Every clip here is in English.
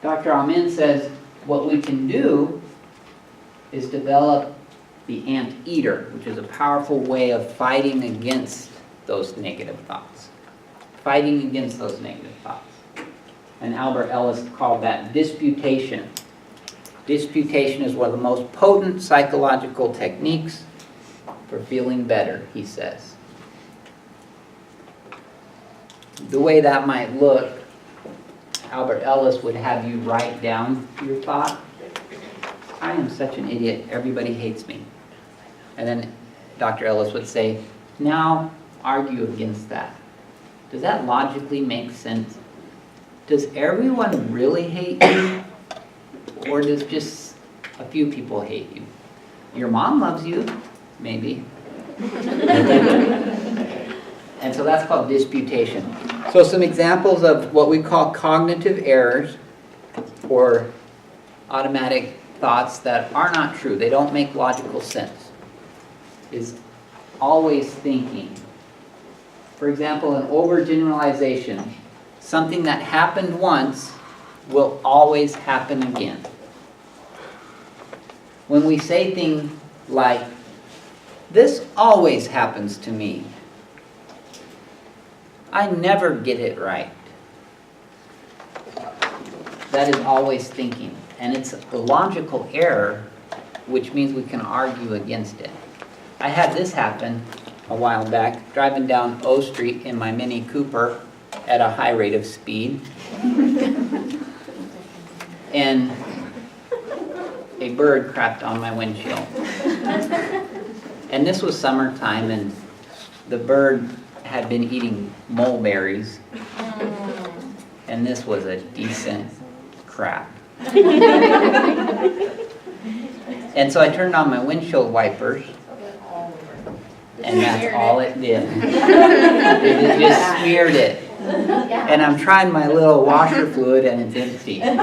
Dr. Amin says what we can do is develop the anteater, which is a powerful way of fighting against those negative thoughts. Fighting against those negative thoughts. And Albert Ellis called that disputation. Disputation is one of the most potent psychological techniques for feeling better, he says. The way that might look, Albert Ellis would have you write down your thought. I am such an idiot, everybody hates me. And then Dr. Ellis would say, now argue against that. Does that logically make sense? Does everyone really hate you? Or does just a few people hate you? Your mom loves you, maybe. And so that's called disputation. So some examples of what we call cognitive errors, or automatic thoughts that are not true, they don't make logical sense, is always thinking. For example, an overgeneralization. Something that happened once will always happen again. When we say things like, this always happens to me, I never get it right. That is always thinking. And it's a logical error, which means we can argue against it. I had this happen a while back, driving down O Street in my Mini Cooper at a high rate of speed. And a bird crapped on my windshield. And this was summertime, and the bird had been eating mulberries, and this was a decent crap. And so I turned on my windshield wipers, and that's all it did. It just smeared it. And I'm trying my little washer fluid, and it's empty. So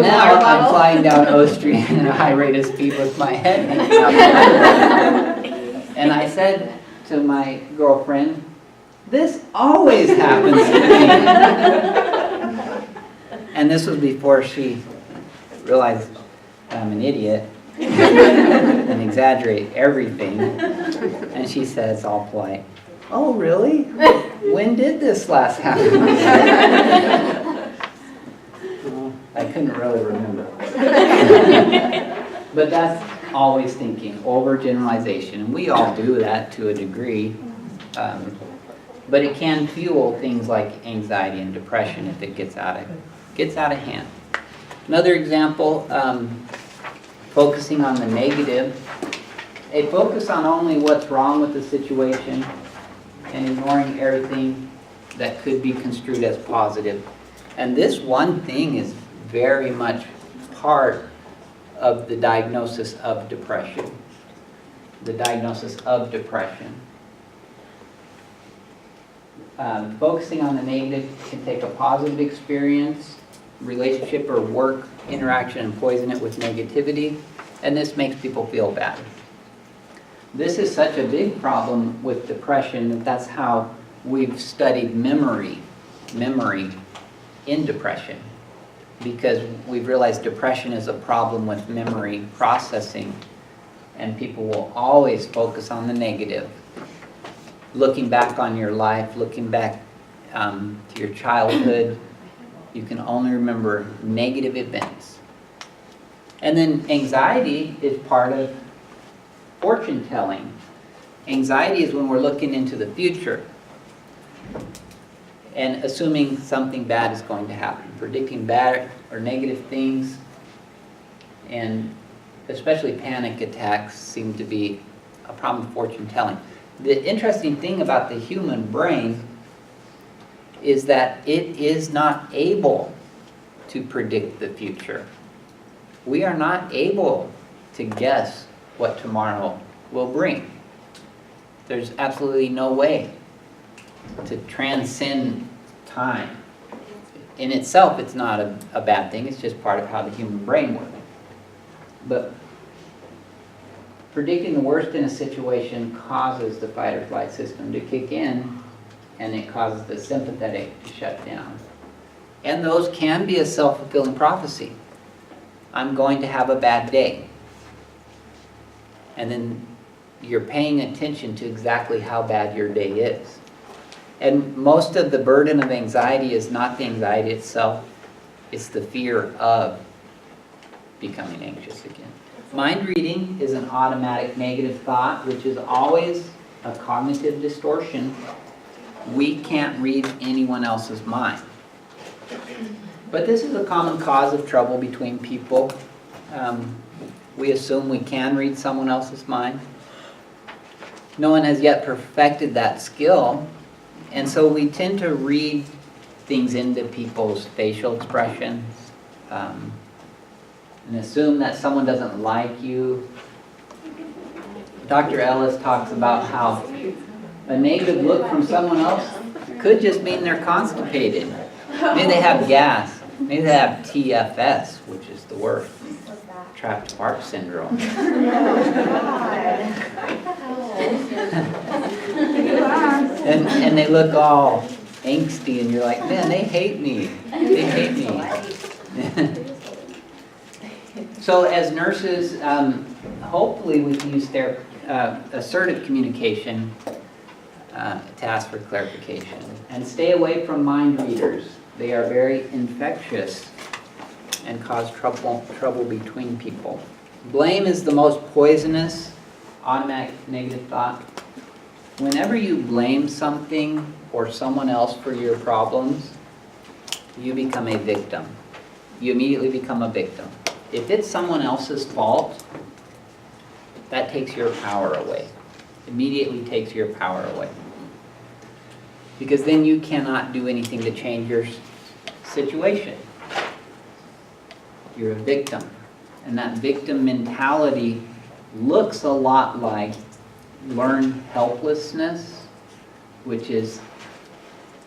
now I'm flying down O Street at a high rate of speed with my head hanging out. And I said to my girlfriend, this always happens to me. And this was before she realized I'm an idiot and exaggerate everything. And she says, all polite, oh really? When did this last happen? Well, I couldn't really remember. But that's always thinking, overgeneralization, and we all do that to a degree, but it can fuel things like anxiety and depression if it gets out of hand. Another example, focusing on the negative, a focus on only what's wrong with the situation and ignoring everything that could be construed as positive. And this one thing is very much part of the diagnosis of depression. The diagnosis of depression. Focusing on the negative can take a positive experience, relationship or work interaction, and poison it with negativity, and this makes people feel bad. This is such a big problem with depression that that's how we've studied memory in depression. Because we've realized depression is a problem with memory processing, and people will always focus on the negative. Looking back on your life, looking back to your childhood, you can only remember negative events. And then anxiety is part of fortune telling. Anxiety is when we're looking into the future and assuming something bad is going to happen, predicting bad or negative things, and especially panic attacks seem to be a problem with fortune telling. The interesting thing about the human brain is that it is not able to predict the future. We are not able to guess what tomorrow will bring. There's absolutely no way to transcend time. In itself, it's not a bad thing, it's just part of how the human brain works. But Predicting the worst in a situation causes the fight or flight system to kick in, and it causes the sympathetic to shut down. And those can be a self-fulfilling prophecy. I'm going to have a bad day. And then you're paying attention to exactly how bad your day is. And most of the burden of anxiety is not the anxiety itself, it's the fear of becoming anxious again. Mind reading is an automatic negative thought, which is always a cognitive distortion. We can't read anyone else's mind. But this is a common cause of trouble between people. We assume we can read someone else's mind. No one has yet perfected that skill, and so we tend to read things into people's facial expressions, and assume that someone doesn't like you. Dr. Ellis talks about how a negative look from someone else could just mean they're constipated. Maybe they have gas. Maybe they have TFS, which is the worst. Trapped fart syndrome. and they look all angsty, and you're like, man, they hate me. They hate me. So as nurses, hopefully we can use their assertive communication to ask for clarification. And stay away from mind readers. They are very infectious and cause trouble between people. Blame is the most poisonous automatic negative thought. Whenever you blame something or someone else for your problems, you become a victim. You immediately become a victim. If it's someone else's fault, that takes your power away. Immediately takes your power away. Because then you cannot do anything to change your situation. You're a victim. And that victim mentality looks a lot like learned helplessness, which is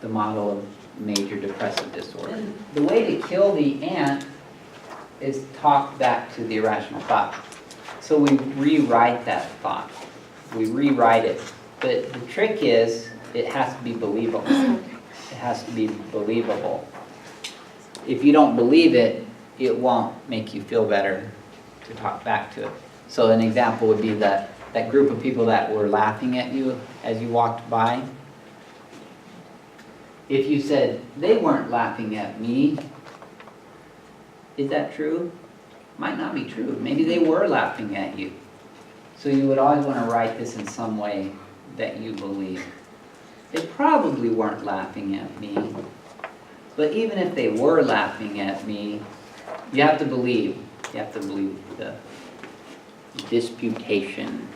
the model of major depressive disorder. The way to kill the ant is talk back to the irrational thought. So we rewrite that thought. We rewrite it. But the trick is, it has to be believable. It has to be believable. If you don't believe it, it won't make you feel better to talk back to it. So an example would be that group of people that were laughing at you as you walked by. If you said, they weren't laughing at me, is that true? Might not be true. Maybe they were laughing at you. So you would always want to write this in some way that you believe. They probably weren't laughing at me. But even if they were laughing at me, you have to believe. You have to believe the disputation.